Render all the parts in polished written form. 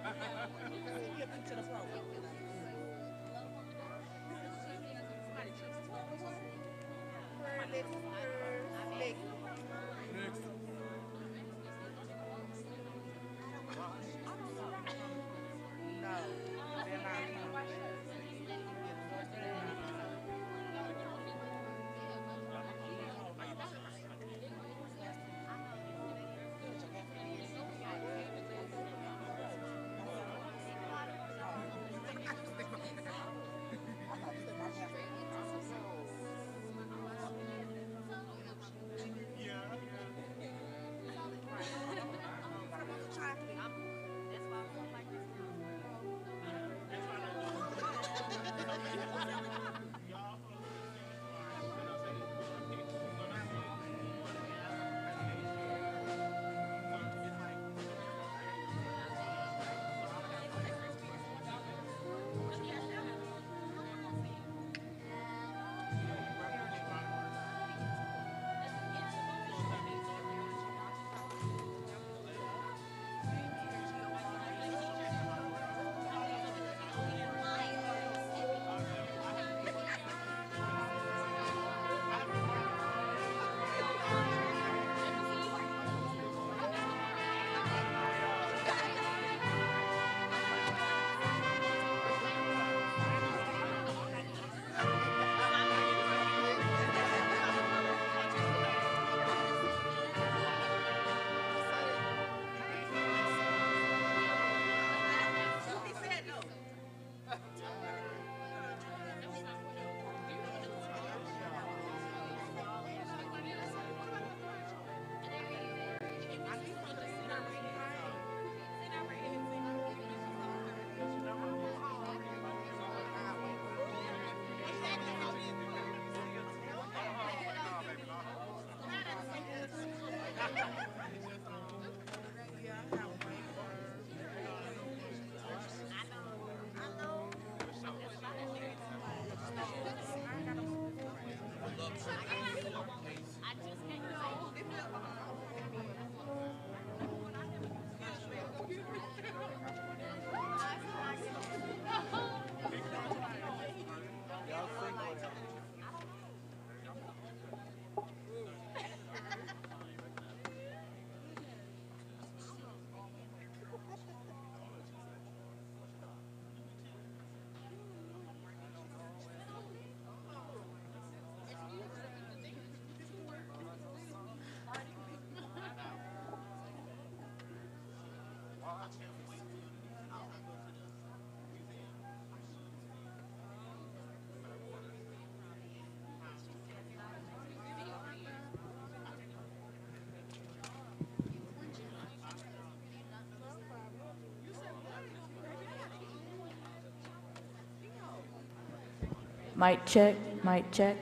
To the program. Next. No, they're not coming. Mic check, mic check.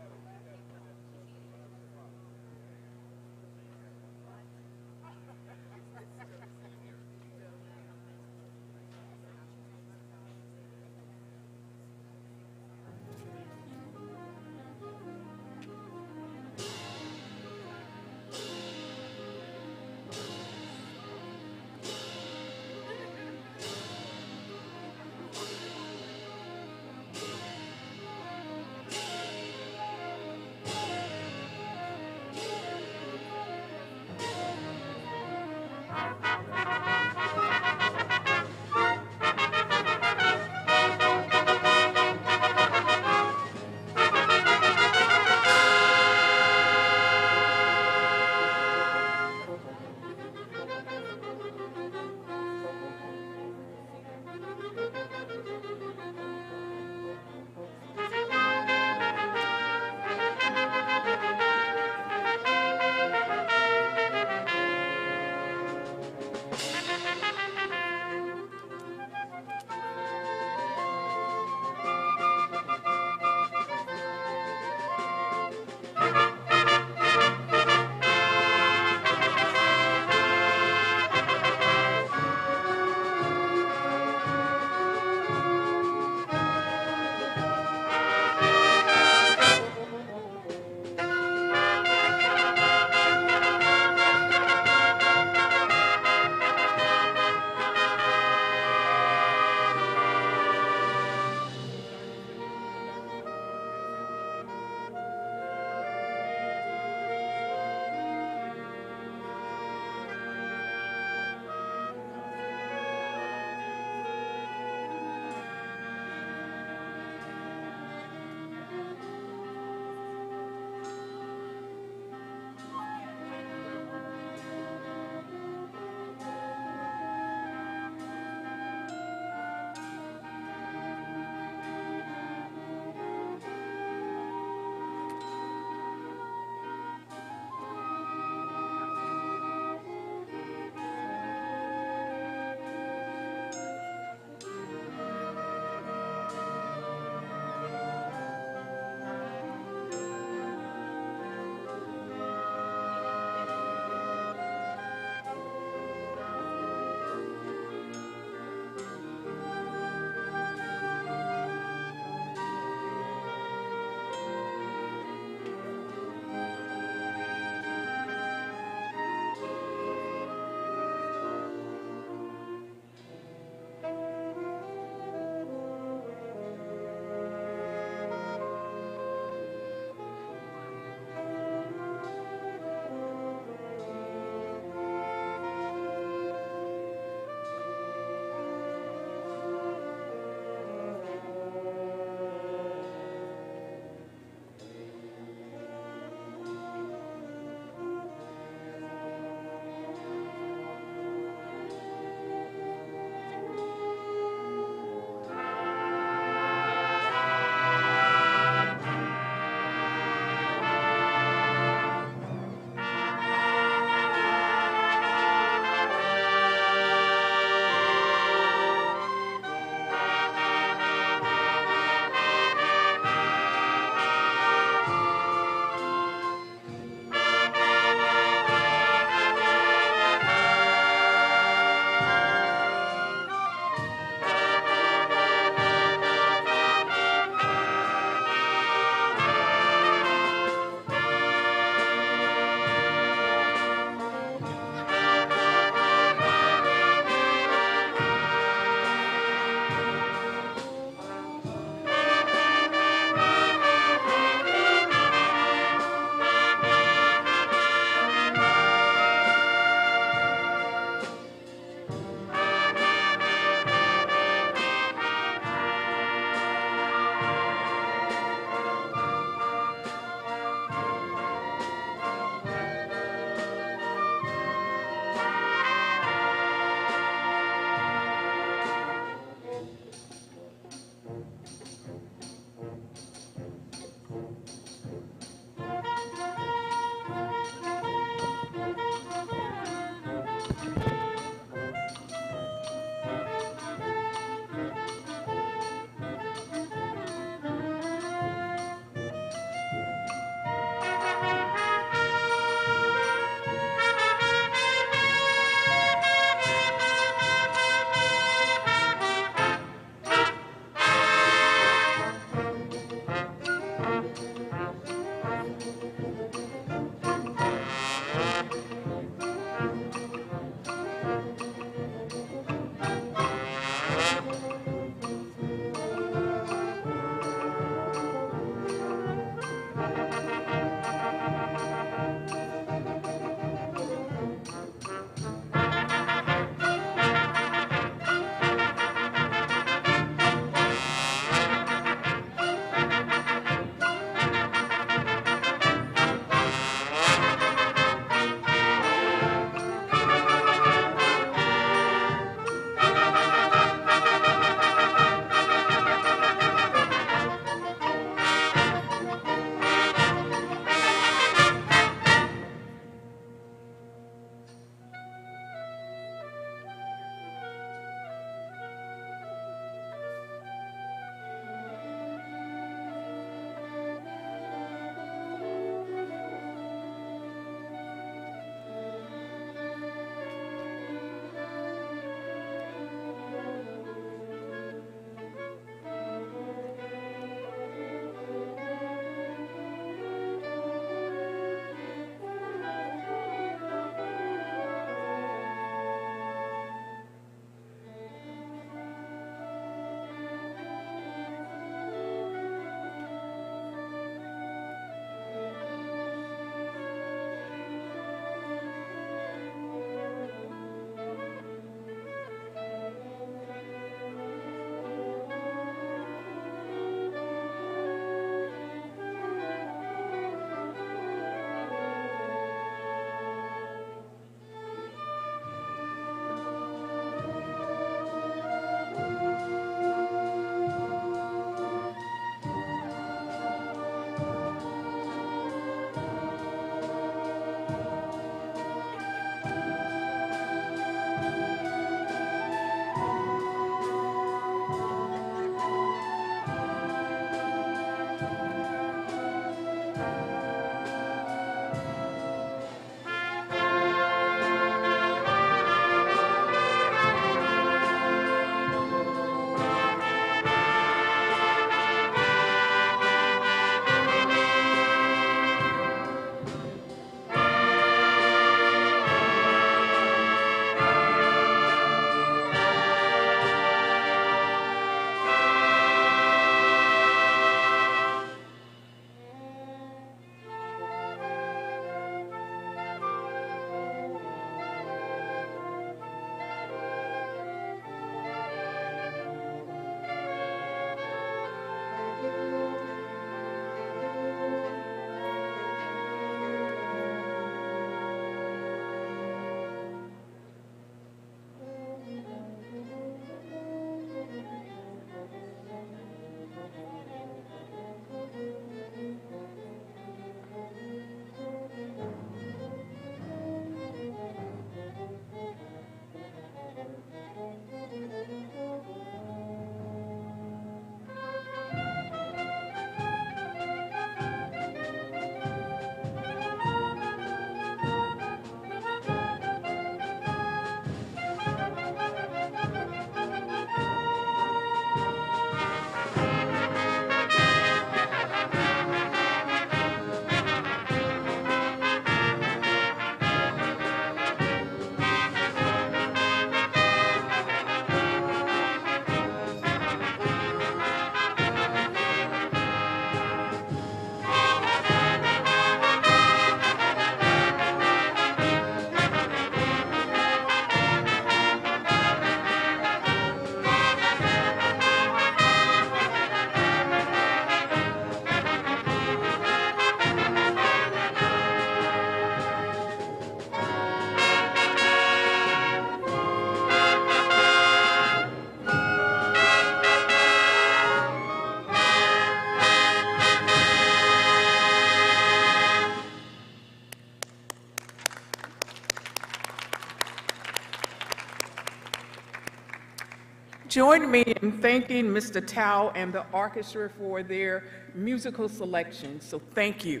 Join me in thanking Mr. Tao and the orchestra for their musical selection, so thank you.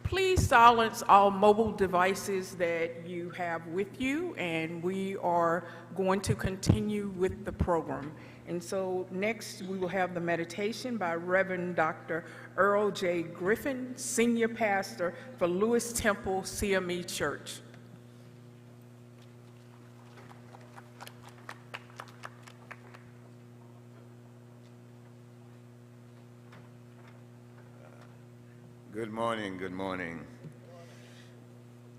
Please silence all mobile devices that you have with you, and we are going to continue with the program. And so next we will have the meditation by Reverend Dr. Earl J. Griffin, Senior Pastor for Lewis Temple CME Church. Good morning, good morning.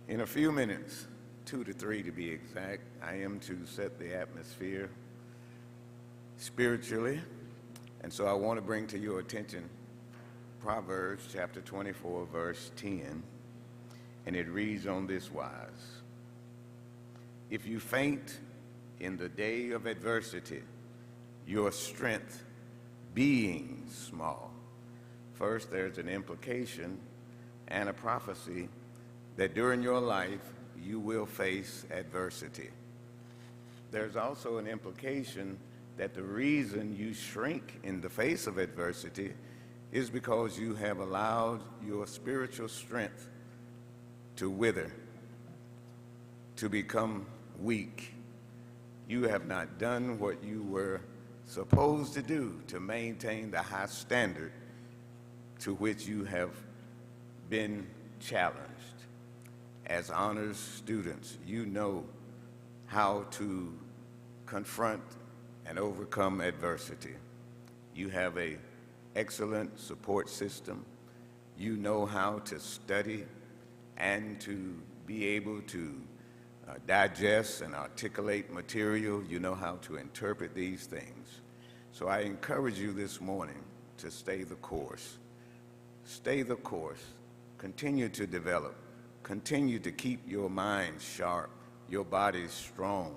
In a few minutes, 2 to 3 to be exact, I am to set the atmosphere spiritually. And so I want to bring to your attention Proverbs chapter 24, verse 10, and it reads on this wise: If you faint in the day of adversity, your strength being small. First, there's an implication and a prophecy that during your life you will face adversity. There's also an implication that the reason you shrink in the face of adversity is because you have allowed your spiritual strength to wither, to become weak. You have not done what you were supposed to do to maintain the high standard to which you have been challenged. As honors students, you know how to confront and overcome adversity. You have an excellent support system. You know how to study and to be able to digest and articulate material. You know how to interpret these things. So I encourage you this morning to stay the course. Stay the course, continue to develop, continue to keep your mind sharp, your body strong,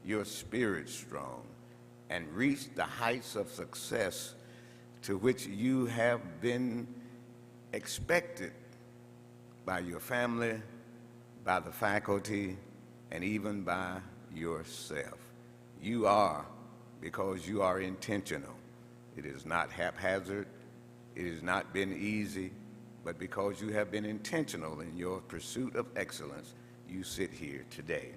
your spirit strong, and reach the heights of success to which you have been expected by your family, by the faculty, and even by yourself. You are, because you are intentional. It is not haphazard. It has not been easy, but because you have been intentional in your pursuit of excellence, you sit here today.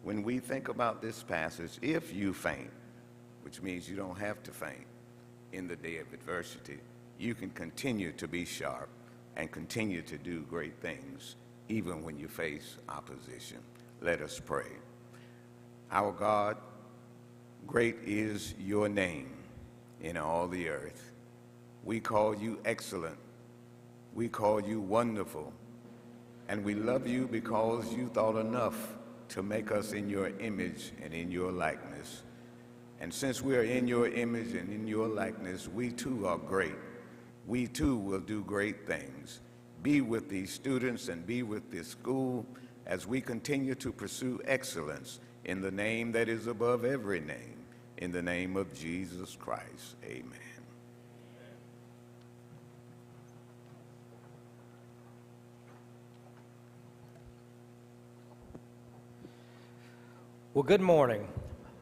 When we think about this passage, if you faint, which means you don't have to faint in the day of adversity, you can continue to be sharp and continue to do great things, even when you face opposition. Let us pray. Our God, great is your name in all the earth. We call you excellent. We call you wonderful. And we love you because you thought enough to make us in your image and in your likeness. And since we are in your image and in your likeness, we too are great. We too will do great things. Be with these students and be with this school as we continue to pursue excellence in the name that is above every name, in the name of Jesus Christ. Amen. Well, good morning.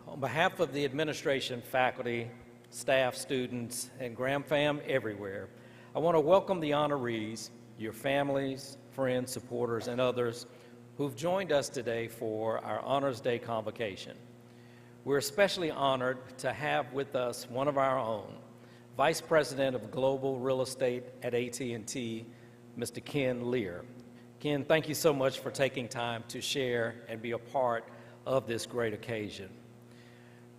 On behalf of the administration, faculty, staff, students, and Gram-Fam everywhere, I want to welcome the honorees, your families, friends, supporters, and others who've joined us today for our Honors Day Convocation. We're especially honored to have with us one of our own, Vice President of Global Real Estate at AT&T, Mr. Ken Lear. Ken, thank you so much for taking time to share and be a part of this great occasion.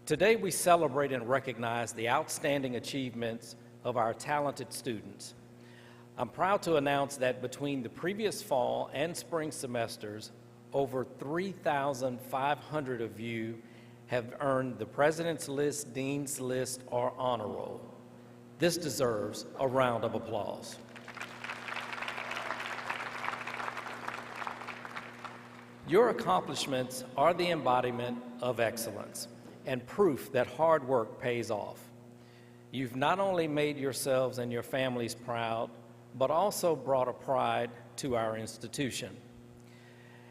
Today we celebrate and recognize the outstanding achievements of our talented students. I'm proud to announce that between the previous fall and spring semesters, over 3,500 of you have earned the President's List, Dean's List, or Honor Roll. This deserves a round of applause. Your accomplishments are the embodiment of excellence and proof that hard work pays off. You've not only made yourselves and your families proud, but also brought a pride to our institution.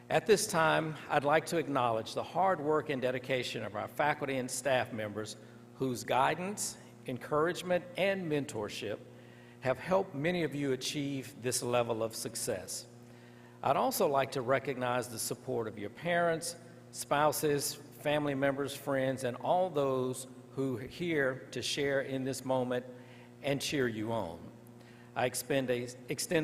At this time, I'd like to acknowledge the hard work and dedication of our faculty and staff members whose guidance, encouragement, and mentorship have helped many of you achieve this level of success. I'd also like to recognize the support of your parents, spouses, family members, friends, and all those who are here to share in this moment and cheer you on. I extend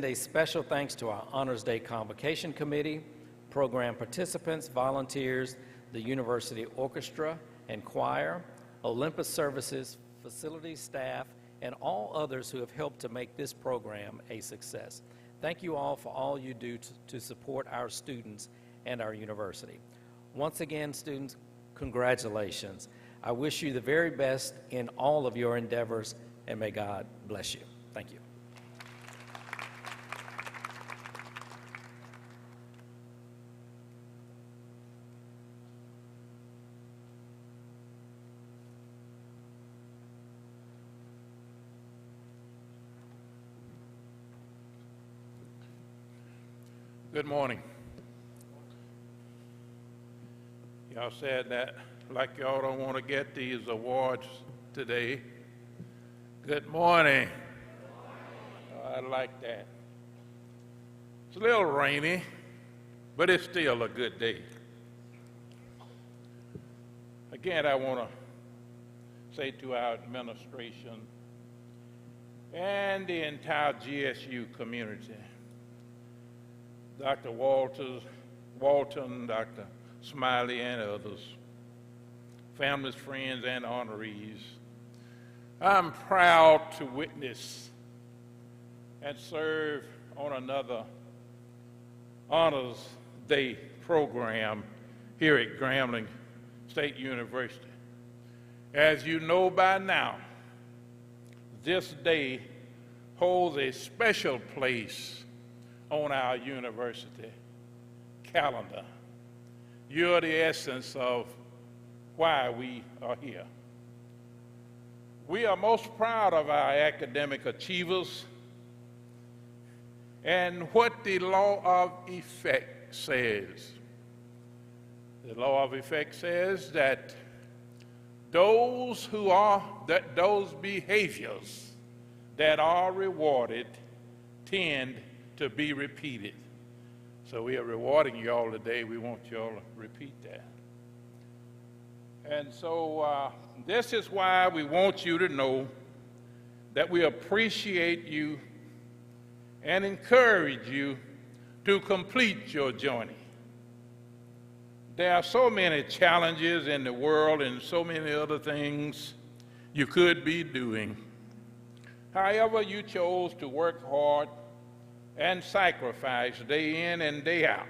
a special thanks to our Honors Day Convocation Committee, program participants, volunteers, the University Orchestra and Choir, Olympus Services, facilities staff, and all others who have helped to make this program a success. Thank you all for all you do to support our students and our university. Once again, students, congratulations. I wish you the very best in all of your endeavors, and may God bless you. Thank you. Good morning. Y'all said that like y'all don't want to get these awards today. Good morning. I like that. It's a little rainy, but it's still a good day. Again, I want to say to our administration and the entire GSU community, Dr. Walton, Dr. Smiley, and others, families, friends, and honorees, I'm proud to witness and serve on another Honors Day program here at Grambling State University. As you know by now, this day holds a special place on our university calendar. You're the essence of why we are here. We are most proud of our academic achievers and what the law of effect says. The law of effect says that those behaviors that are rewarded tend to be repeated. So we are rewarding you all today. We want you all to repeat that. And so this is why we want you to know that we appreciate you and encourage you to complete your journey. There are so many challenges in the world and so many other things you could be doing. However, you chose to work hard and sacrifice day in and day out.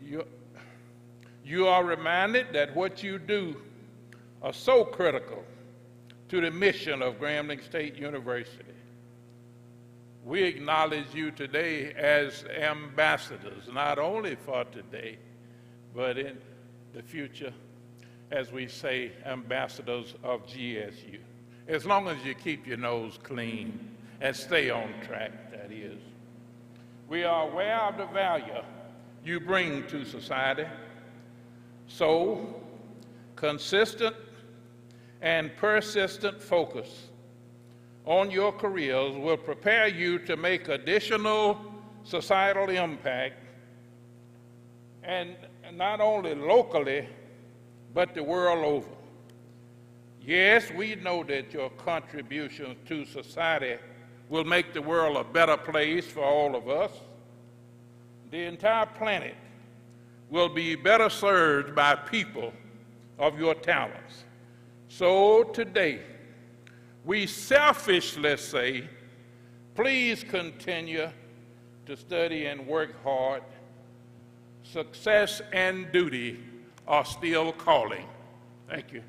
You are reminded that what you do are so critical to the mission of Grambling State University. We acknowledge you today as ambassadors, not only for today, but in the future, as we say, ambassadors of GSU. As long as you keep your nose clean and stay on track, that is. We are aware of the value you bring to society, so consistent and persistent focus on your careers will prepare you to make additional societal impact, and not only locally, but the world over. Yes, we know that your contributions to society will make the world a better place for all of us. The entire planet will be better served by people of your talents. So today, we selfishly say, please continue to study and work hard. Success and duty are still calling. Thank you.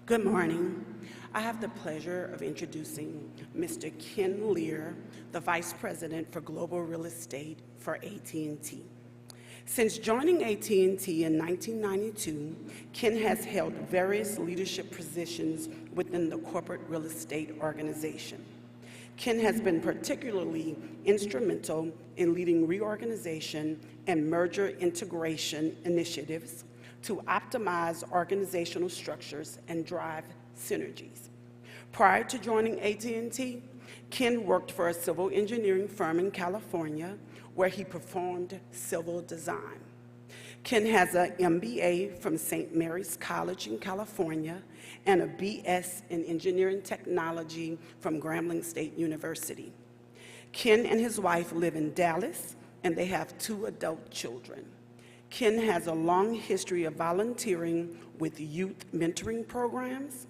Good morning. I have the pleasure of introducing Mr. Ken Lear, the Vice President for Global Real Estate for AT&T. Since joining AT&T in 1992, Ken has held various leadership positions within the corporate real estate organization. Ken has been particularly instrumental in leading reorganization and merger integration initiatives to optimize organizational structures and drive synergies. Prior to joining AT&T, Ken worked for a civil engineering firm in California where he performed civil design. Ken has an MBA from St. Mary's College in California and a BS in engineering technology from Grambling State University. Ken and his wife live in Dallas, and they have 2 adult children. Ken has a long history of volunteering with youth mentoring programs.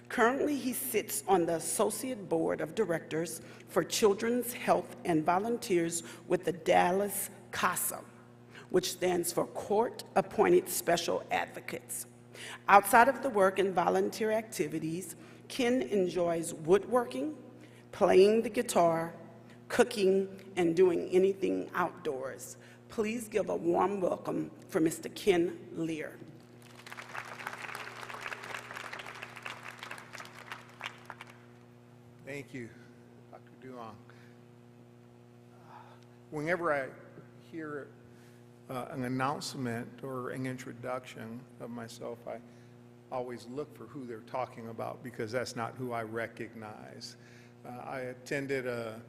Currently, he sits on the Associate Board of Directors for Children's Health and volunteers with the Dallas CASA, which stands for Court Appointed Special Advocates. Outside of the work and volunteer activities, Ken enjoys woodworking, playing the guitar, cooking, and doing anything outdoors. Please give a warm welcome for Mr. Ken Lear. Thank you, Dr. Duong. Whenever I hear an announcement or an introduction of myself, I always look for who they're talking about because that's not who I recognize. I attended a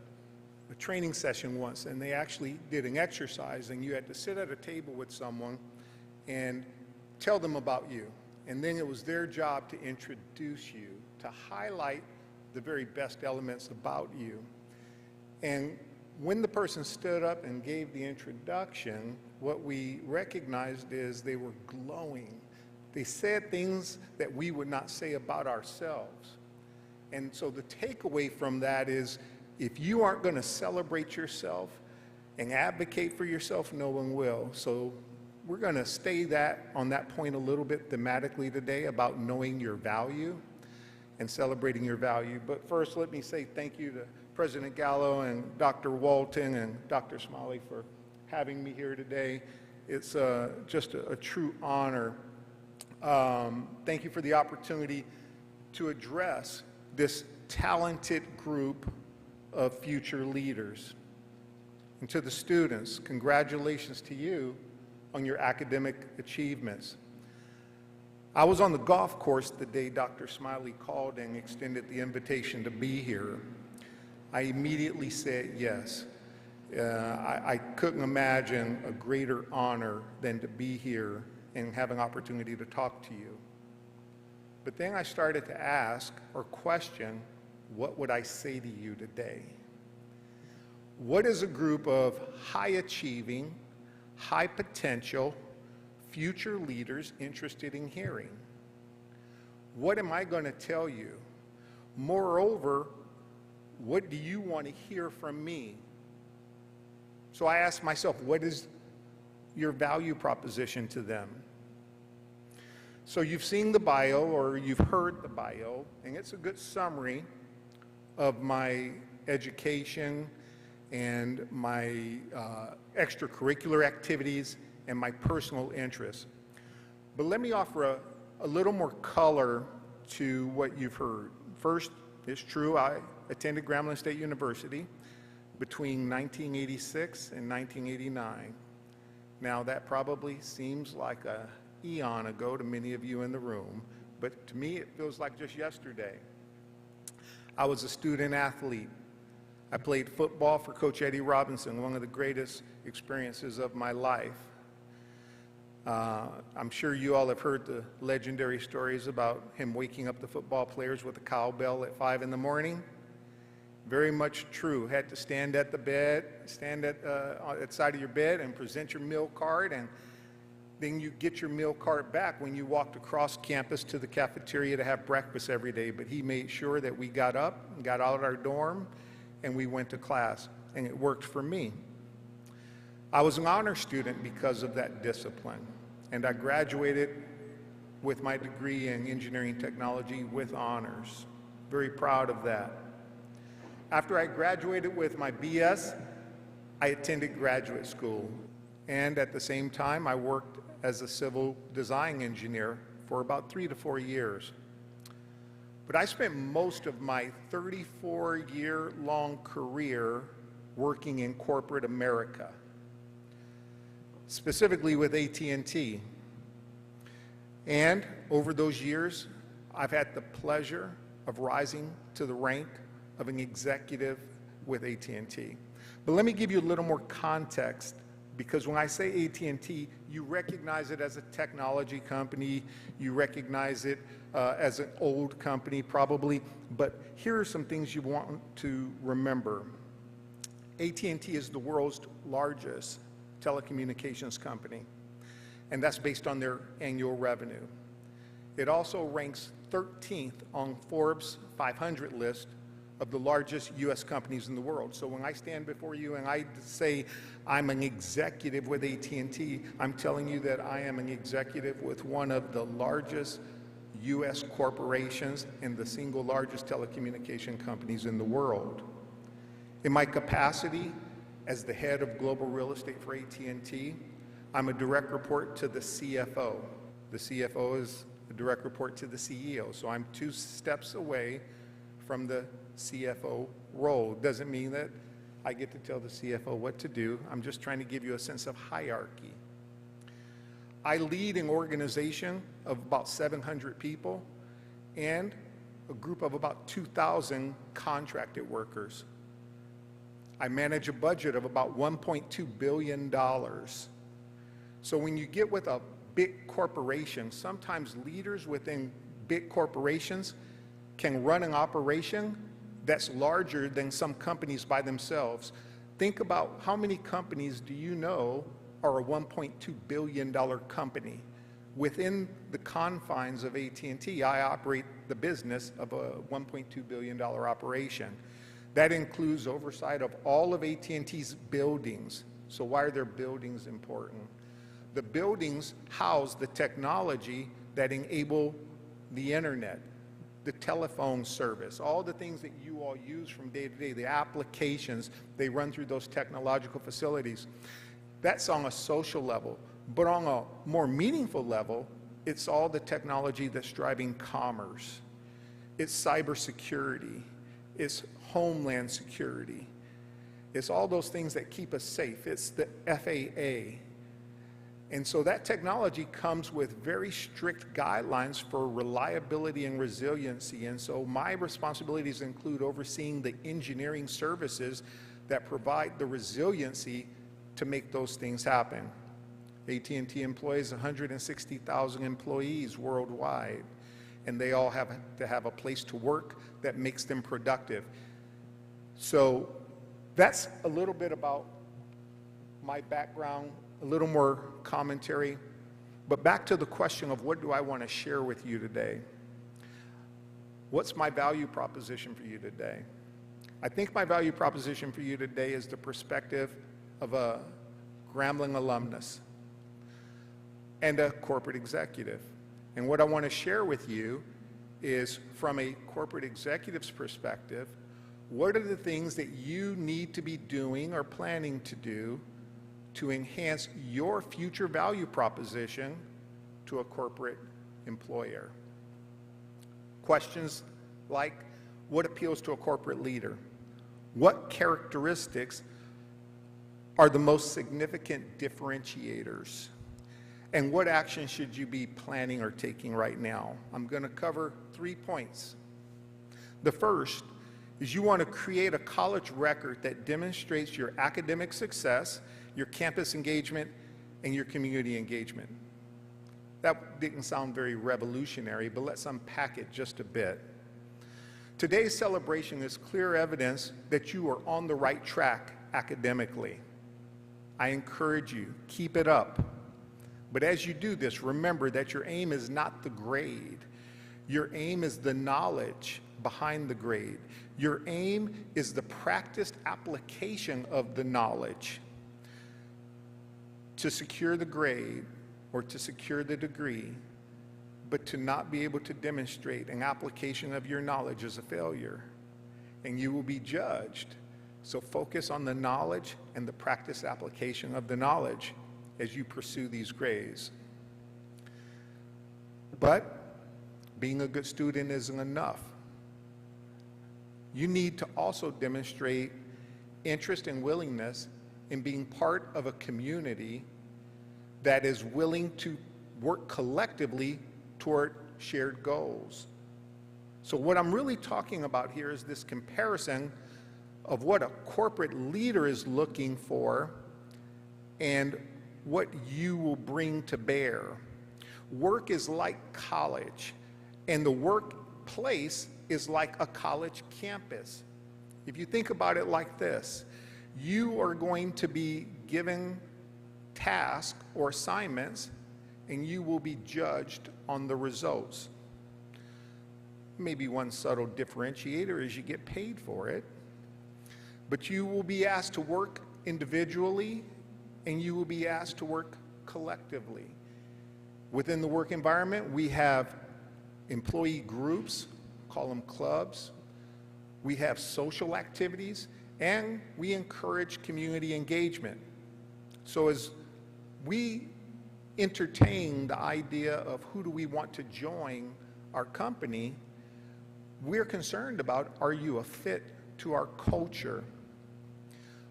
training session once, and they actually did an exercise, and you had to sit at a table with someone and tell them about you. And then it was their job to introduce you, to highlight the very best elements about you. And when the person stood up and gave the introduction, what we recognized is they were glowing. They said things that we would not say about ourselves. And so the takeaway from that is, if you aren't going to celebrate yourself and advocate for yourself, no one will. So we're going to stay on that point a little bit thematically today about knowing your value and celebrating your value. But first, let me say thank you to President Gallo and Dr. Walton and Dr. Smalley for having me here today. It's just a true honor. Thank you for the opportunity to address this talented group of future leaders. And to the students, congratulations to you on your academic achievements. I was on the golf course the day Dr. Smiley called and extended the invitation to be here. I immediately said yes. I couldn't imagine a greater honor than to be here and have an opportunity to talk to you. But then I started to ask or question, what would I say to you today? What is a group of high-achieving, high-potential, future leaders interested in hearing? What am I going to tell you? Moreover, what do you want to hear from me? So I asked myself, what is your value proposition to them? So you've seen the bio or you've heard the bio, and it's a good summary of my education and my extracurricular activities and my personal interests. But let me offer a little more color to what you've heard. First, it's true, I attended Grambling State University between 1986 and 1989. Now, that probably seems like an eon ago to many of you in the room, but to me it feels like just yesterday. I was a student athlete. I played football for Coach Eddie Robinson, one of the greatest experiences of my life. I'm sure you all have heard the legendary stories about him waking up the football players with a cowbell at 5 in the morning. Very much true. Had to stand at the bed, stand at the side of your bed and present your meal card, and then you get your meal card back when you walked across campus to the cafeteria to have breakfast every day. But he made sure that we got up, got out of our dorm, and we went to class, and it worked for me. I was an honor student because of that discipline, and I graduated with my degree in engineering technology with honors. Very proud of that. After I graduated with my BS, I attended graduate school, and at the same time, I worked as a civil design engineer for about 3 to 4 years. But I spent most of my 34-year-long career working in corporate America, specifically with AT&T. And over those years, I've had the pleasure of rising to the rank of an executive with AT&T. But let me give you a little more context, because when I say AT&T, you recognize it as a technology company, you recognize it as an old company probably, but here are some things you want to remember. AT&T is the world's largest telecommunications company, and that's based on their annual revenue. It also ranks 13th on Forbes 500 list of the largest U.S. companies in the world. So when I stand before you and I say I'm an executive with AT&T, I'm telling you that I am an executive with one of the largest U.S. corporations and the single largest telecommunication companies in the world. In my capacity as the head of global real estate for AT&T, I'm a direct report to the CFO. The CFO is a direct report to the CEO, so I'm 2 steps away from the CFO role. Doesn't mean that I get to tell the CFO what to do. I'm just trying to give you a sense of hierarchy. I lead an organization of about 700 people and a group of about 2,000 contracted workers. I manage a budget of about $1.2 billion. So when you get with a big corporation, sometimes leaders within big corporations can run an operation that's larger than some companies by themselves. Think about how many companies do you know are a $1.2 billion company. Within the confines of AT&T, I operate the business of a $1.2 billion operation. That includes oversight of all of AT&T's buildings. So why are their buildings important? The buildings house the technology that enable the internet, the telephone service, all the things that you all use from day to day, the applications, they run through those technological facilities. That's on a social level, but on a more meaningful level, it's all the technology that's driving commerce. It's cybersecurity, it's homeland security, it's all those things that keep us safe. It's the FAA. And so that technology comes with very strict guidelines for reliability and resiliency. And so my responsibilities include overseeing the engineering services that provide the resiliency to make those things happen. AT&T employs 160,000 employees worldwide, and they all have to have a place to work that makes them productive. So that's a little bit about my background, a little more commentary. But back to the question of what do I want to share with you today? What's my value proposition for you today? I think my value proposition for you today is the perspective of a Grambling alumnus and a corporate executive. And what I want to share with you is, from a corporate executive's perspective, what are the things that you need to be doing or planning to do to enhance your future value proposition to a corporate employer? Questions like, what appeals to a corporate leader? What characteristics are the most significant differentiators? And what action should you be planning or taking right now? I'm going to cover 3 points. The first is you want to create a college record that demonstrates your academic success, your campus engagement, and your community engagement. That didn't sound very revolutionary, but let's unpack it just a bit. Today's celebration is clear evidence that you are on the right track academically. I encourage you, keep it up. But as you do this, remember that your aim is not the grade. Your aim is the knowledge behind the grade. Your aim is the practiced application of the knowledge to secure the grade or to secure the degree, but to not be able to demonstrate an application of your knowledge is a failure, and you will be judged. So focus on the knowledge and the practice application of the knowledge as you pursue these grades. But being a good student isn't enough. You need to also demonstrate interest and willingness in being part of a community that is willing to work collectively toward shared goals. So what I'm really talking about here is this comparison of what a corporate leader is looking for and what you will bring to bear. Work is like college, and the workplace is like a college campus. If you think about it like this, you are going to be given tasks or assignments, and you will be judged on the results. Maybe one subtle differentiator is you get paid for it, but you will be asked to work individually, and you will be asked to work collectively. Within the work environment, we have employee groups, call them clubs. We have social activities, and we encourage community engagement. So as we entertain the idea of who do we want to join our company, we're concerned about, are you a fit to our culture?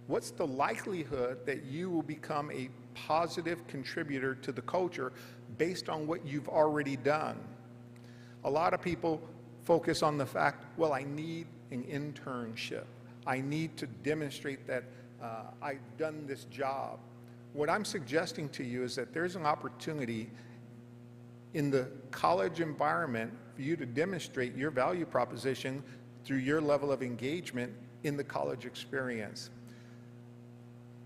What's the likelihood that you will become a positive contributor to the culture based on what you've already done? A lot of people focus on the fact, well, I need an internship. I need to demonstrate that I've done this job. What I'm suggesting to you is that there's an opportunity in the college environment for you to demonstrate your value proposition through your level of engagement in the college experience.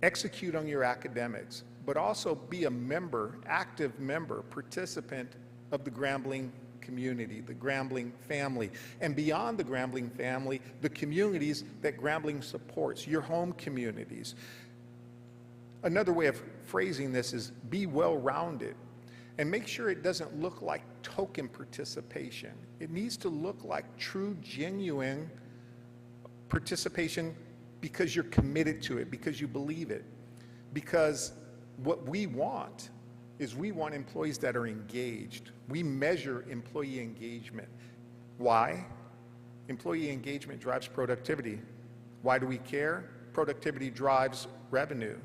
Execute on your academics, but also be a member, active member, participant of the Grambling community, the Grambling family, and beyond the Grambling family, the communities that Grambling supports, your home communities. Another way of phrasing this is be well-rounded, and make sure it doesn't look like token participation. It needs to look like true, genuine participation because you're committed to it, because you believe it. Because what we want is we want employees that are engaged. We measure employee engagement. Why? Employee engagement drives productivity. Why do we care? Productivity drives revenue.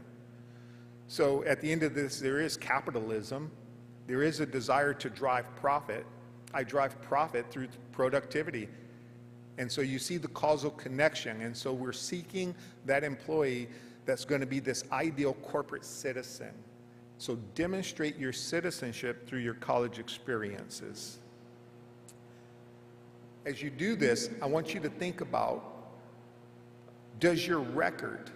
So at the end of this, there is capitalism. There is a desire to drive profit. I drive profit through productivity. And so you see the causal connection. And so we're seeking that employee that's going to be this ideal corporate citizen. So demonstrate your citizenship through your college experiences. As you do this, I want you to think about, does your record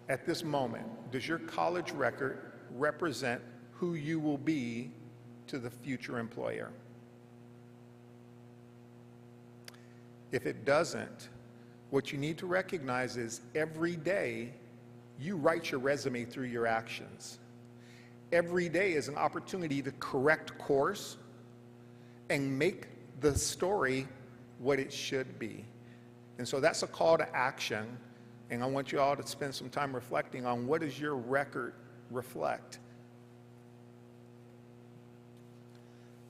at this moment, does your college record represent who you will be to the future employer? If it doesn't, what you need to recognize is every day you write your resume through your actions. Every day is an opportunity to correct course and make the story what it should be. And so that's a call to action, and I want you all to spend some time reflecting on what does your record reflect.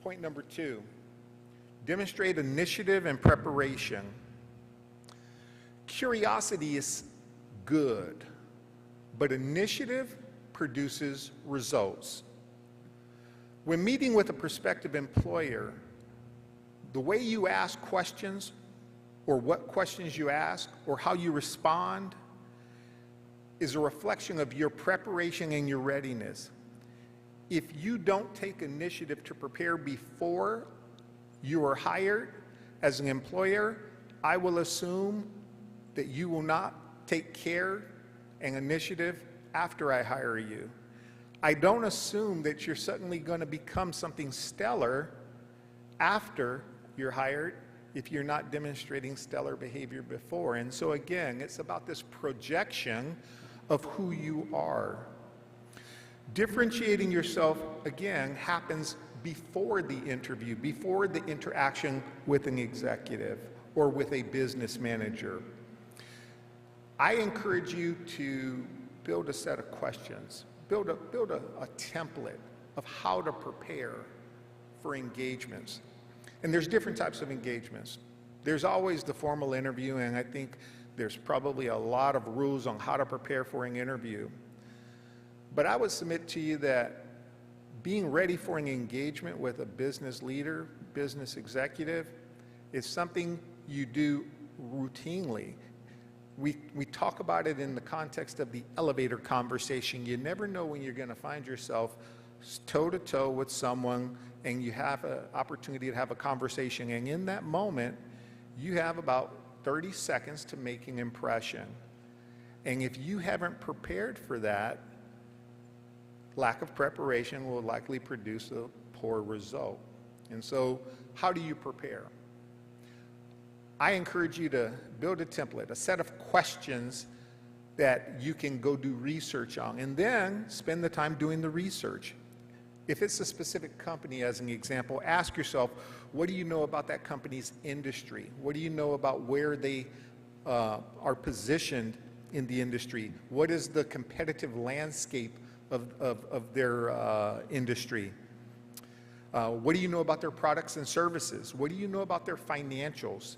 Point number 2, demonstrate initiative and preparation. Curiosity is good, but initiative produces results. When meeting with a prospective employer, the way you ask questions, or what questions you ask, or how you respond, is a reflection of your preparation and your readiness. If you don't take initiative to prepare before you are hired as an employer, I will assume that you will not take care and initiative after I hire you. I don't assume that you're suddenly going to become something stellar after you're hired if you're not demonstrating stellar behavior before. And so again, it's about this projection of who you are. Differentiating yourself, again, happens before the interview, before the interaction with an executive or with a business manager. I encourage you to build a set of questions, build a template of how to prepare for engagements. And there's different types of engagements. There's always the formal interview, and I think there's probably a lot of rules on how to prepare for an interview. But I would submit to you that being ready for an engagement with a business leader, business executive, is something you do routinely. We talk about it in the context of the elevator conversation. You never know when you're going to find yourself toe-to-toe with someone and you have an opportunity to have a conversation. And in that moment, you have about 30 seconds to make an impression. And if you haven't prepared for that, lack of preparation will likely produce a poor result. And so, how do you prepare? I encourage you to build a template, a set of questions that you can go do research on, and then spend the time doing the research. If it's a specific company, as an example, ask yourself, what do you know about that company's industry? What do you know about where they are positioned in the industry? What is the competitive landscape of their industry? What do you know about their products and services? What do you know about their financials?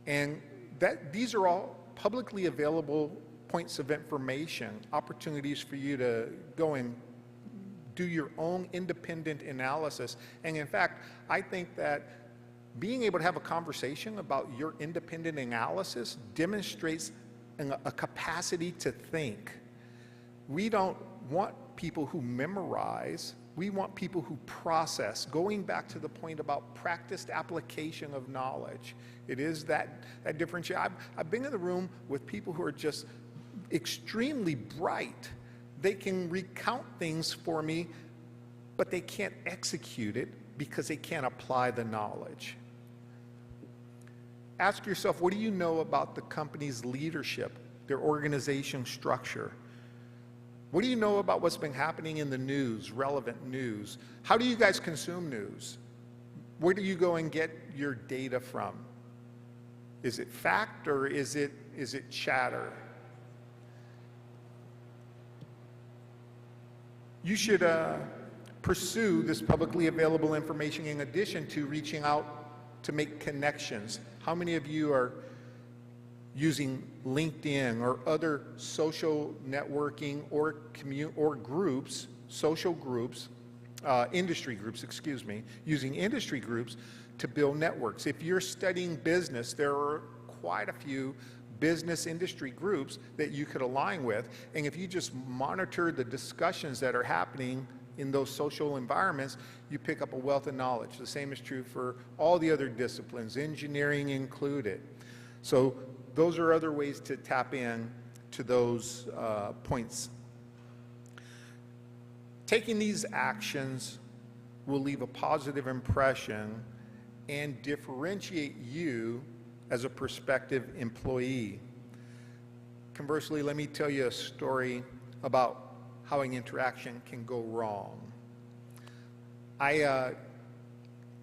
And these are all publicly available points of information, opportunities for you to go and do your own independent analysis. And in fact, I think that being able to have a conversation about your independent analysis demonstrates a capacity to think. We don't want people who memorize. We want people who process, going back to the point about practiced application of knowledge. It is that differentiation. I've been in the room with people who are just extremely bright. They can recount things for me, but they can't execute it because they can't apply the knowledge. Ask yourself, what do you know about the company's leadership, their organization structure? What do you know about what's been happening in the news, relevant news? How do you guys consume news? Where do you go and get your data from? Is it fact or is it chatter? You should pursue this publicly available information in addition to reaching out to make connections. How many of you are using LinkedIn or other social networking or groups, social groups, industry groups, excuse me, using industry groups to build networks. If you're studying business, there are quite a few business industry groups that you could align with. And if you just monitor the discussions that are happening in those social environments, you pick up a wealth of knowledge. The same is true for all the other disciplines, engineering included. So those are other ways to tap in to those points. Taking these actions will leave a positive impression and differentiate you as a prospective employee. Conversely, let me tell you a story about how an interaction can go wrong. I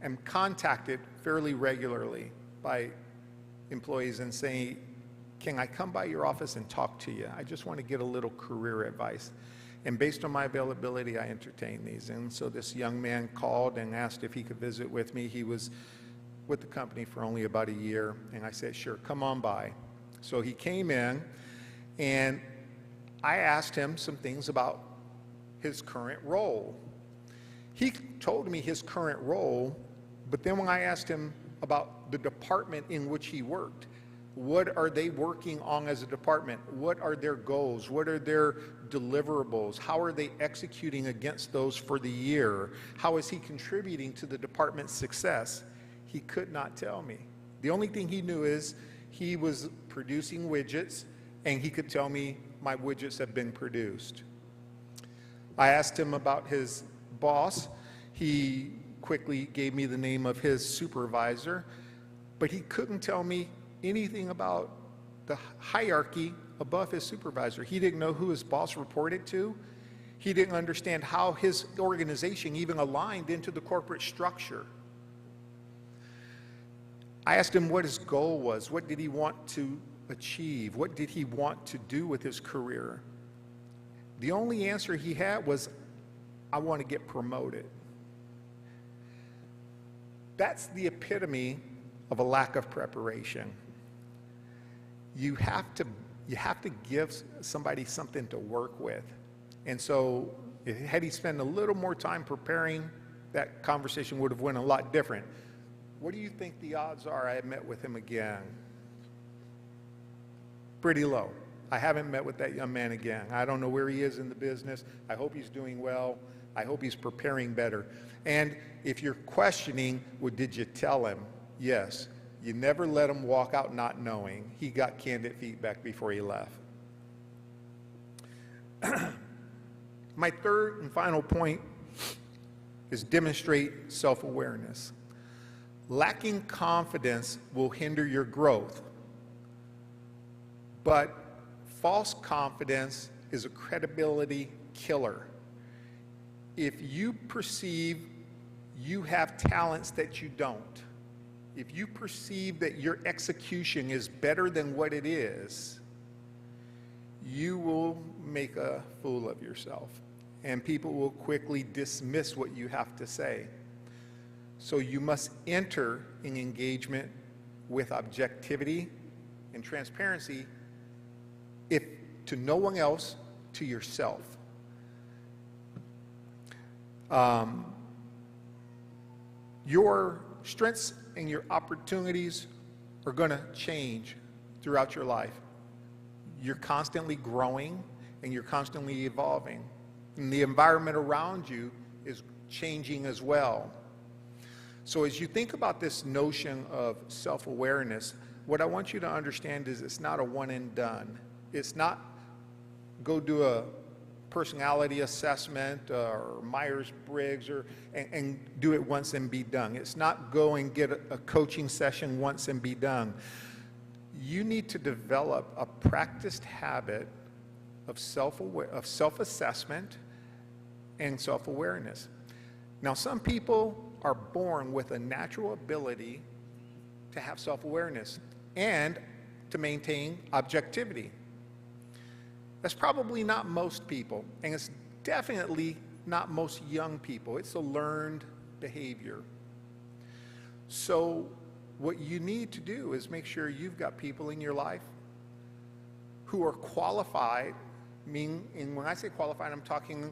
am contacted fairly regularly by employees and saying, can I come by your office and talk to you? I just want to get a little career advice. And based on my availability, I entertain these. And so this young man called and asked if he could visit with me. He was with the company for only about a year. And I said, sure, come on by. So he came in, and I asked him some things about his current role. He told me his current role, but then when I asked him about the department in which he worked, what are they working on as a department? What are their goals? What are their deliverables? How are they executing against those for the year? How is he contributing to the department's success? He could not tell me. The only thing he knew is he was producing widgets, and he could tell me my widgets have been produced. I asked him about his boss. He quickly gave me the name of his supervisor, but he couldn't tell me anything about the hierarchy above his supervisor. He didn't know who his boss reported to. He didn't understand how his organization even aligned into the corporate structure. I asked him what his goal was. What did he want to achieve? What did he want to do with his career? The only answer he had was, I want to get promoted. That's the epitome of a lack of preparation. You have to give somebody something to work with. And so had he spent a little more time preparing, that conversation would have went a lot different. What do you think the odds are I met with him again? Pretty low. I haven't met with that young man again. I don't know where he is in the business. I hope he's doing well. I hope he's preparing better. And if you're questioning, well, did you tell him? Yes. You never let him walk out not knowing. He got candid feedback before he left. My third and final point is demonstrate self-awareness. Lacking confidence will hinder your growth, but false confidence is a credibility killer. If you perceive you have talents that you don't, if you perceive that your execution is better than what it is, you will make a fool of yourself, and people will quickly dismiss what you have to say. So you must enter in engagement with objectivity and transparency, if to no one else, to yourself. Your strengths and your opportunities are going to change throughout your life. You're constantly growing and you're constantly evolving. And the environment around you is changing as well. So as you think about this notion of self-awareness, what I want you to understand is it's not a one and done. It's not go do a personality assessment or Myers-Briggs and do it once and be done. It's not go and get a coaching session once and be done. You need to develop a practiced habit of self-assessment and self-awareness. Now, some people are born with a natural ability to have self-awareness and to maintain objectivity. That's probably not most people, and it's definitely not most young people. It's a learned behavior. So what you need to do is make sure you've got people in your life who are qualified, and when I say qualified, I'm talking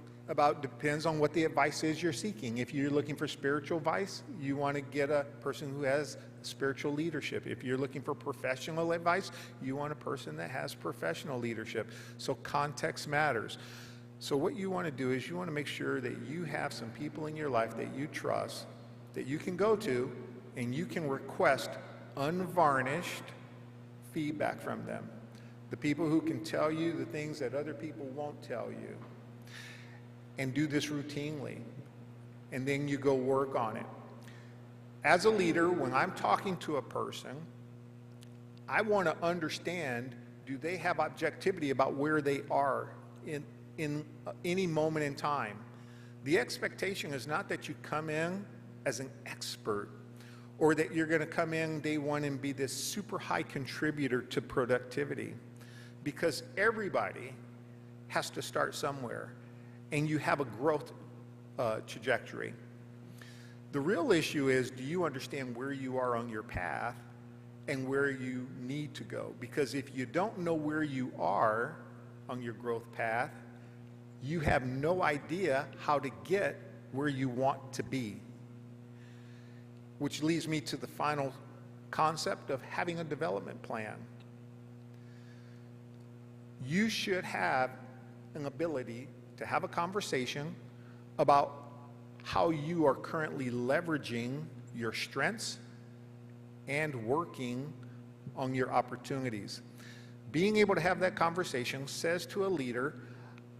depends on what the advice is you're seeking. If you're looking for spiritual advice, you want to get a person who has spiritual leadership. If you're looking for professional advice, you want a person that has professional leadership. So context matters. So what you want to do is you want to make sure that you have some people in your life that you trust, that you can go to, and you can request unvarnished feedback from them. The people who can tell you the things that other people won't tell you. And do this routinely. And then you go work on it. As a leader, when I'm talking to a person, I want to understand, do they have objectivity about where they are in any moment in time? The expectation is not that you come in as an expert, or that you're going to come in day one and be this super high contributor to productivity, because everybody has to start somewhere, and you have a growth trajectory. The real issue is, do you understand where you are on your path and where you need to go? Because if you don't know where you are on your growth path, you have no idea how to get where you want to be. Which leads me to the final concept of having a development plan. You should have an ability to have a conversation about how you are currently leveraging your strengths and working on your opportunities. Being able to have that conversation says to a leader,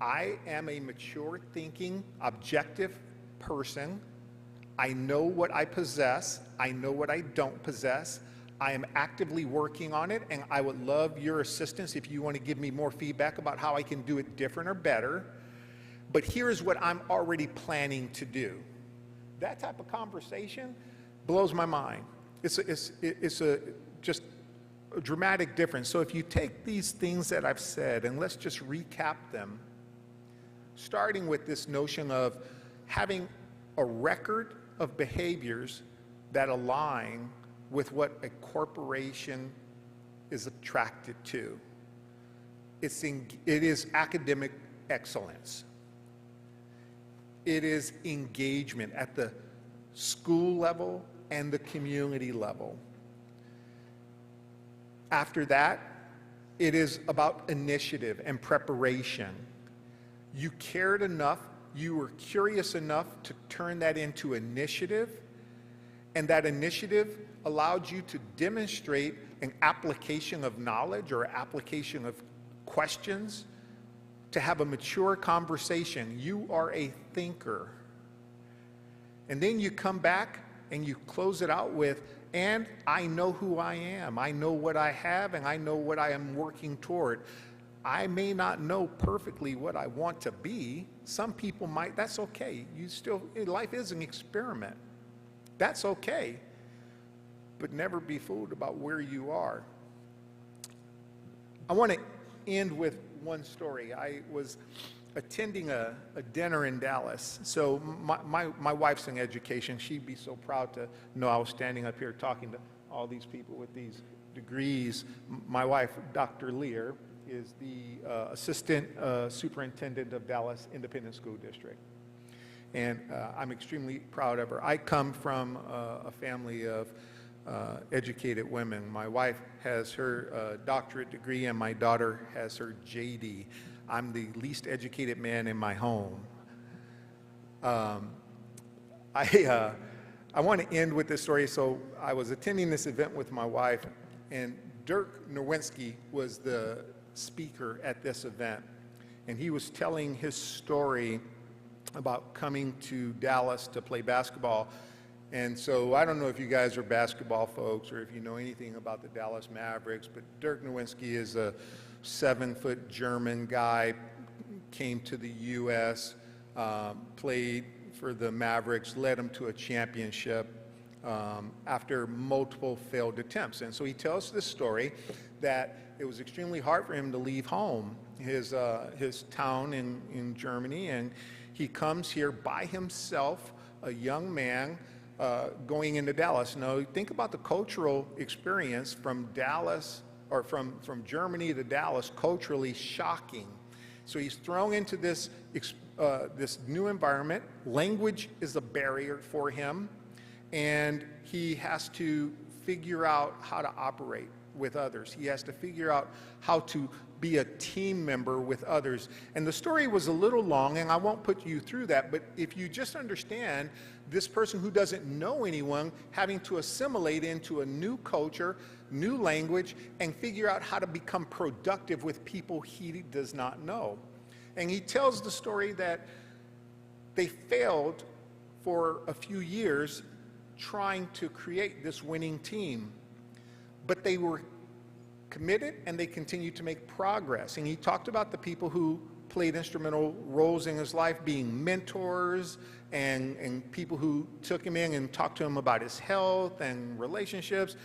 I am a mature thinking, objective person. I know what I possess. I know what I don't possess. I am actively working on it, and I would love your assistance if you want to give me more feedback about how I can do it different or better. But here's what I'm already planning to do. That type of conversation blows my mind. It's just a dramatic difference. So if you take these things that I've said, and let's just recap them, starting with this notion of having a record of behaviors that align with what a corporation is attracted to. It is academic excellence. It is engagement at the school level and the community level. After that, it is about initiative and preparation. You cared enough, you were curious enough to turn that into initiative, and that initiative allowed you to demonstrate an application of knowledge or application of questions, to have a mature conversation. You are a thinker. And then you come back and you close it out with, and I know who I am. I know what I have, and I know what I am working toward. I may not know perfectly what I want to be. Some people might. That's okay. Life is an experiment. That's okay. But never be fooled about where you are. I want to end with one story. I was attending a dinner in Dallas. So my wife's in education. She'd be so proud to know I was standing up here talking to all these people with these degrees. My wife, Dr. Lear, is the assistant superintendent of Dallas Independent School District. And I'm extremely proud of her. I come from a family of educated women. My wife has her doctorate degree, and my daughter has her JD. I'm the least educated man in my home. I want to end with this story. So I was attending this event with my wife, and Dirk Nowinski was the speaker at this event. And he was telling his story about coming to Dallas to play basketball. And so I don't know if you guys are basketball folks or if you know anything about the Dallas Mavericks, but Dirk Nowinski is a 7-foot German guy, came to the U.S., played for the Mavericks, led them to a championship after multiple failed attempts. And so he tells this story that it was extremely hard for him to leave home, his town in Germany, and he comes here by himself, a young man, going into Dallas. Now, think about the cultural experience from Dallas, or from Germany to Dallas, culturally shocking. So he's thrown into this this new environment. Language is a barrier for him, and he has to figure out how to operate with others. He has to figure out how to be a team member with others. And the story was a little long, and I won't put you through that, but if you just understand this person who doesn't know anyone having to assimilate into a new culture, new language, and figure out how to become productive with people he does not know. And he tells the story that they failed for a few years trying to create this winning team, but they were committed and they continued to make progress. And he talked about the people who played instrumental roles in his life being mentors and people who took him in and talked to him about his health and relationships.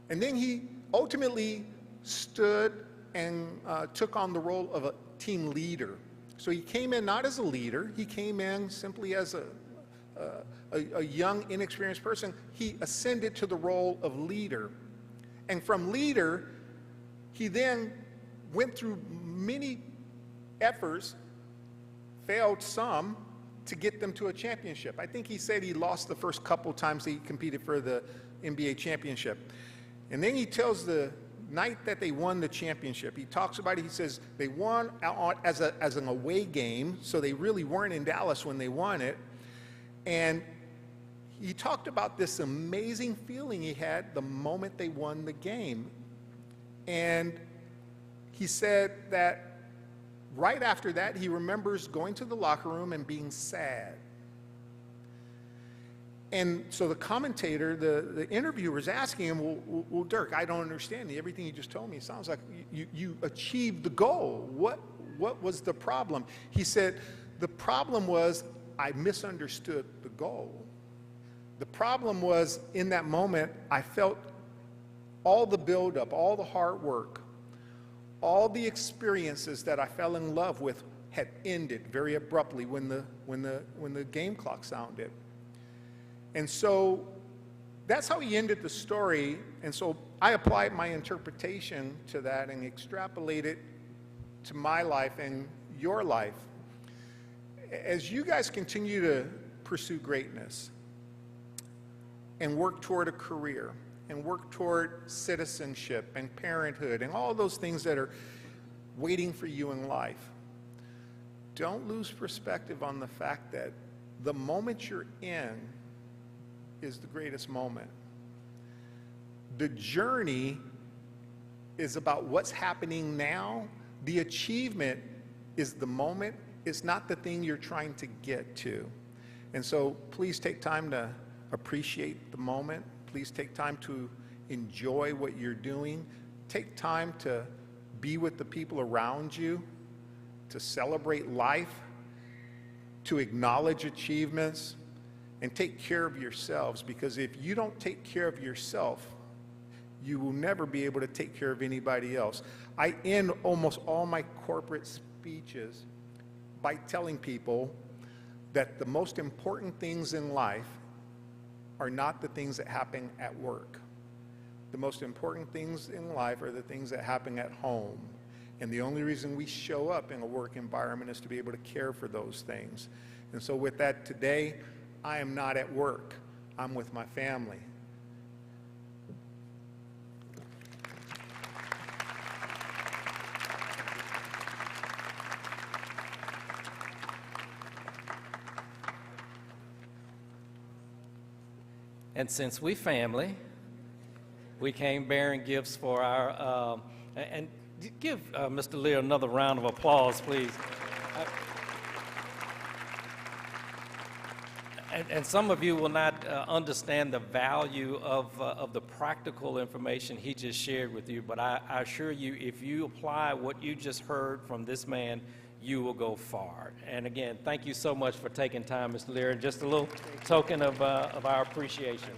And then he ultimately stood and took on the role of a team leader. So he came in not as a leader, he came in simply as a young, inexperienced person. He ascended to the role of leader. And from leader, he then went through many efforts, failed some, to get them to a championship. I think he said he lost the first couple times he competed for the NBA championship. And then he tells the night that they won the championship, he talks about it, he says they won as an away game, so they really weren't in Dallas when they won it. And he talked about this amazing feeling he had the moment they won the game. And he said that right after that, he remembers going to the locker room and being sad. And so the commentator, the interviewer is asking him, well, Dirk, I don't understand. Everything you just told me sounds like you achieved the goal. What was the problem? He said, the problem was I misunderstood the goal. The problem was in that moment, I felt all the buildup, all the hard work, all the experiences that I fell in love with had ended very abruptly when the game clock sounded. And so that's how he ended the story. And so I applied my interpretation to that and extrapolated to my life and your life. As you guys continue to pursue greatness and work toward a career and work toward citizenship and parenthood and all those things that are waiting for you in life, don't lose perspective on the fact that the moment you're in is the greatest moment. The journey is about what's happening now. The achievement is the moment. It's not the thing you're trying to get to. And so please take time to appreciate the moment. Please take time to enjoy what you're doing. Take time to be with the people around you, to celebrate life, to acknowledge achievements, and take care of yourselves, because if you don't take care of yourself, you will never be able to take care of anybody else. I end almost all my corporate speeches by telling people that the most important things in life are not the things that happen at work. The most important things in life are the things that happen at home. And the only reason we show up in a work environment is to be able to care for those things. And so with that, today, I am not at work. I'm with my family. And since we family, we came bearing gifts for our, and give Mr. Lear another round of applause, please. And some of you will not understand the value of the practical information he just shared with you, but I assure you, if you apply what you just heard from this man, you will go far. And again, thank you so much for taking time, Mr. Lear, and just a little token of our appreciation.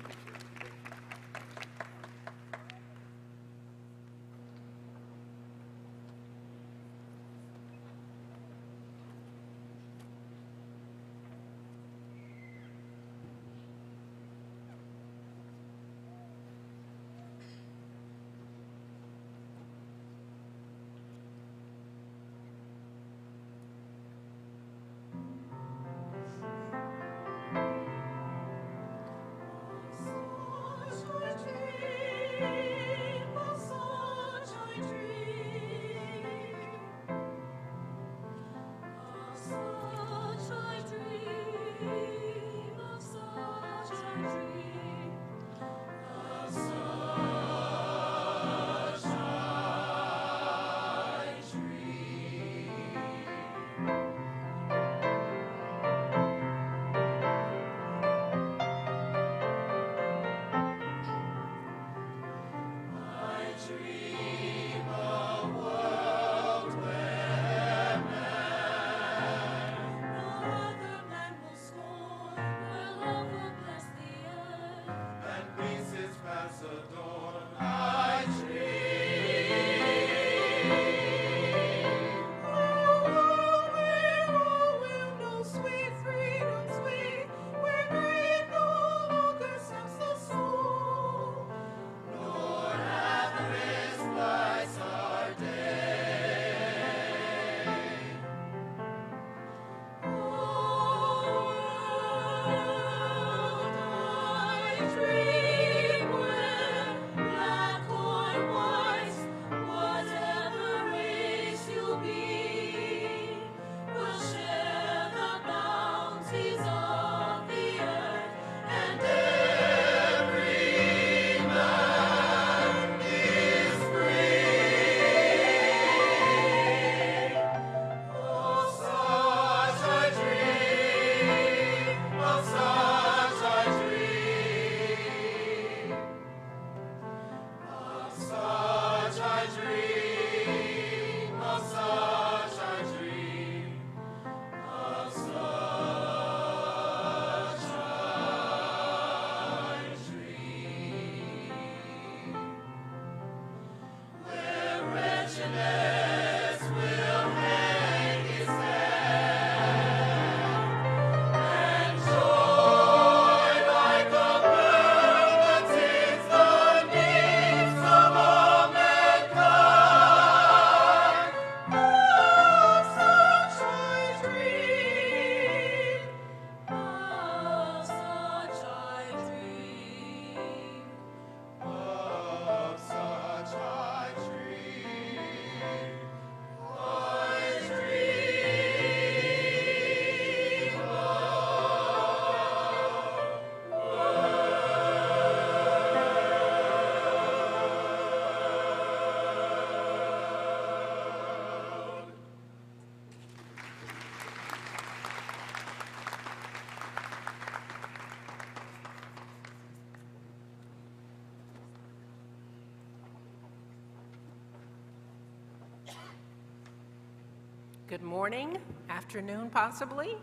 Good morning, afternoon possibly.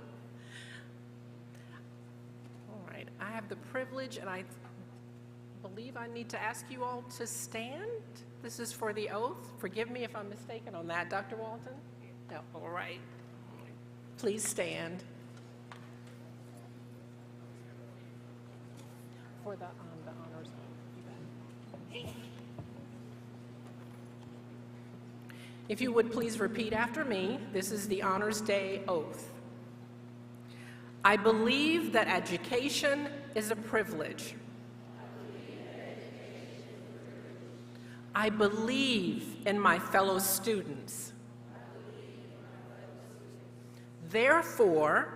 All right, I have the privilege, and I believe I need to ask you all to stand. This is for the oath. Forgive me if I'm mistaken on that, Dr. Walton. No, all right. Please stand. For the honors. If you would please repeat after me, this is the Honors Day oath. I believe that education is a privilege. I believe in my fellow students. Therefore,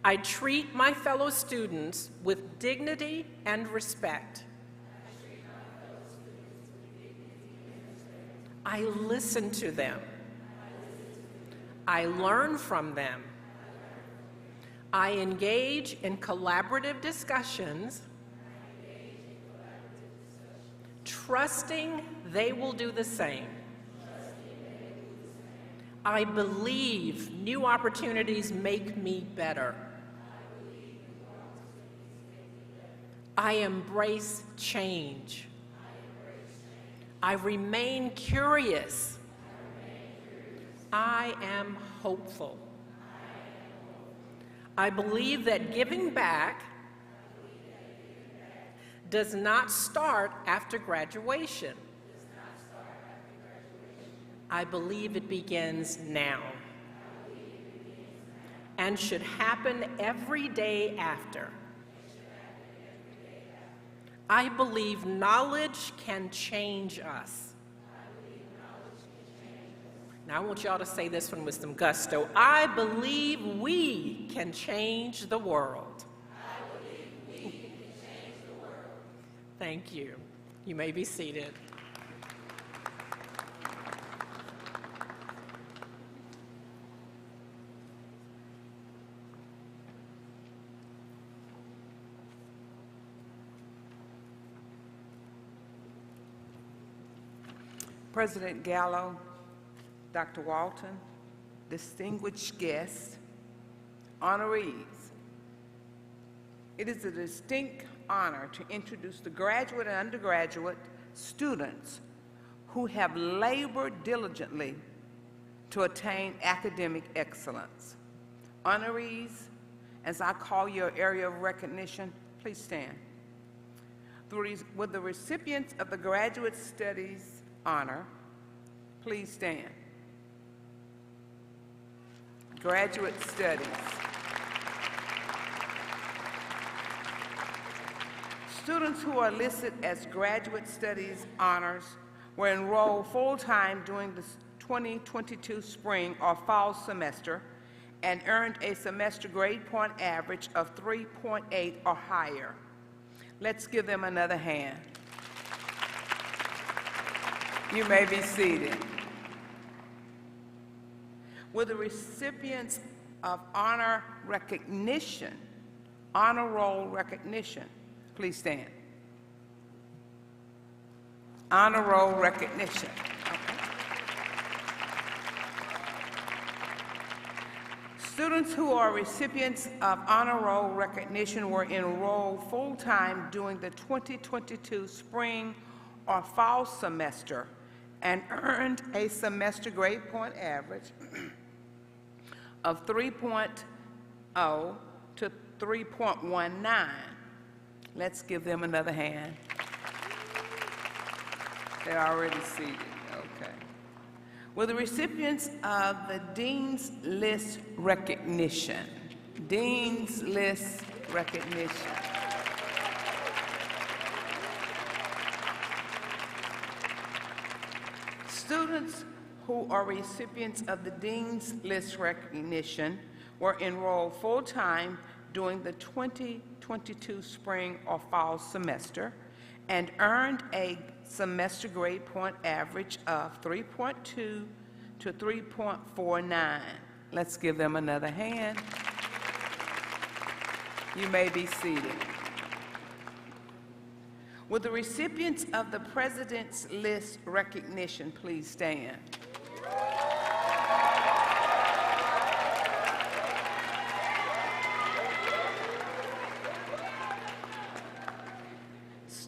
I treat my fellow students with dignity and respect. I listen to them. I learn from them. I engage in collaborative discussions, trusting they will do the same. I believe new opportunities make me better. I embrace change. I remain curious. I am hopeful. I believe that giving back does not start after graduation. I believe it begins now and should happen every day after. I believe knowledge can change us. Now I want y'all to say this one with some gusto. I believe we can change the world. I believe we can change the world. Thank you. You may be seated. President Gallo, Dr. Walton, distinguished guests, honorees, it is a distinct honor to introduce the graduate and undergraduate students who have labored diligently to attain academic excellence. Honorees, as I call your area of recognition, please stand. With the recipients of the Graduate Studies honor, please stand. Graduate Studies. Students who are listed as Graduate Studies honors were enrolled full-time during the 2022 spring or fall semester and earned a semester grade point average of 3.8 or higher. Let's give them another hand. You may be seated. Will the recipients of honor recognition, honor roll recognition, please stand. Honor roll recognition. Okay. Students who are recipients of honor roll recognition were enrolled full-time during the 2022 spring or fall semester and earned a semester grade point average of 3.0 to 3.19. Let's give them another hand. They're already seated, okay. Will the recipients of the Dean's List recognition, Dean's List recognition. Students who are recipients of the Dean's List recognition were enrolled full-time during the 2022 spring or fall semester and earned a semester grade point average of 3.2 to 3.49. Let's give them another hand. You may be seated. Will the recipients of the President's List recognition please stand?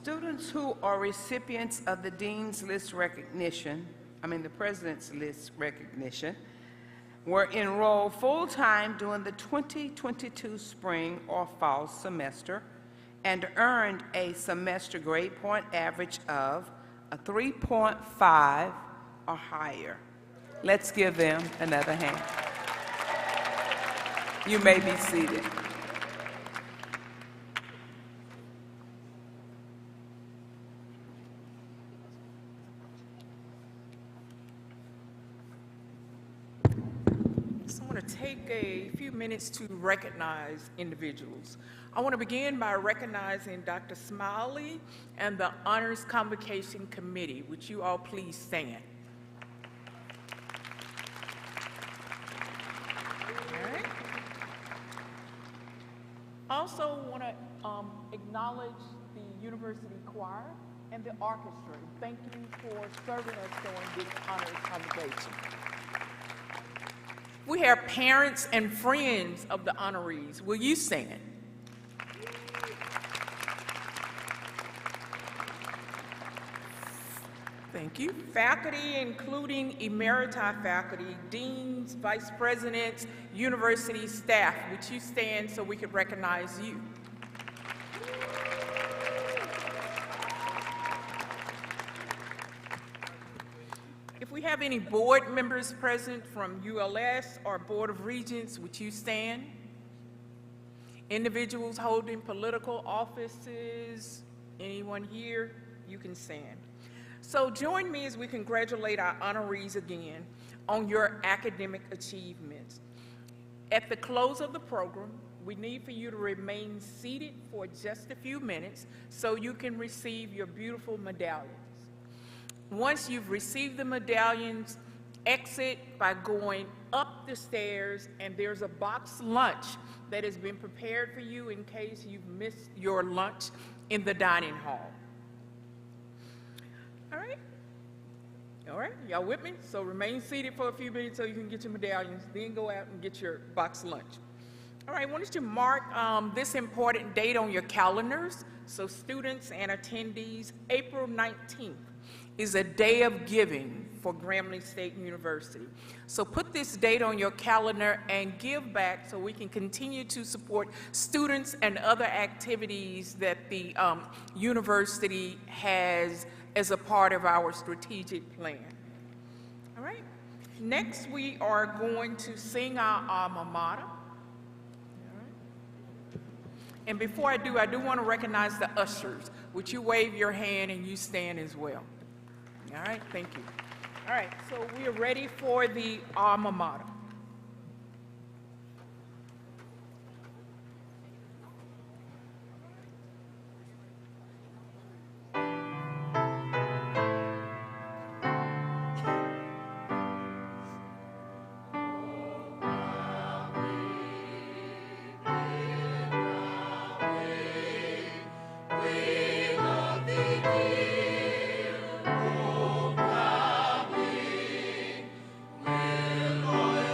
Students who are recipients of the Dean's List recognition, the President's List recognition, were enrolled full-time during the 2022 spring or fall semester and earned a semester grade point average of a 3.5 or higher. Let's give them another hand. You may be seated. So I want to take a few minutes to recognize individuals. I want to begin by recognizing Dr. Smiley and the Honors Convocation Committee. Would you all please stand? All right. Also want to acknowledge the University Choir and the orchestra. Thank you for serving us during this Honors Convocation. We have parents and friends of the honorees. Will you stand? Thank you. Faculty, including emeriti faculty, deans, vice presidents, university staff, would you stand so we could recognize you? If we have any board members present from ULS or Board of Regents, would you stand? Individuals holding political offices, anyone here, you can stand. So join me as we congratulate our honorees again on your academic achievements. At the close of the program, we need for you to remain seated for just a few minutes so you can receive your beautiful medallions. Once you've received the medallions, exit by going up the stairs, and there's a box lunch that has been prepared for you in case you've missed your lunch in the dining hall. All right, y'all with me? So remain seated for a few minutes so you can get your medallions, then go out and get your box lunch. All right, I want you to mark this important date on your calendars. So students and attendees, April 19th is a day of giving for Grambling State University. So put this date on your calendar and give back so we can continue to support students and other activities that the university has as a part of our strategic plan. All right, next we are going to sing our alma mater. All right. And before I do want to recognize the ushers. Would you wave your hand and you stand as well? All right, thank you. All right, so we are ready for the alma mater. We'll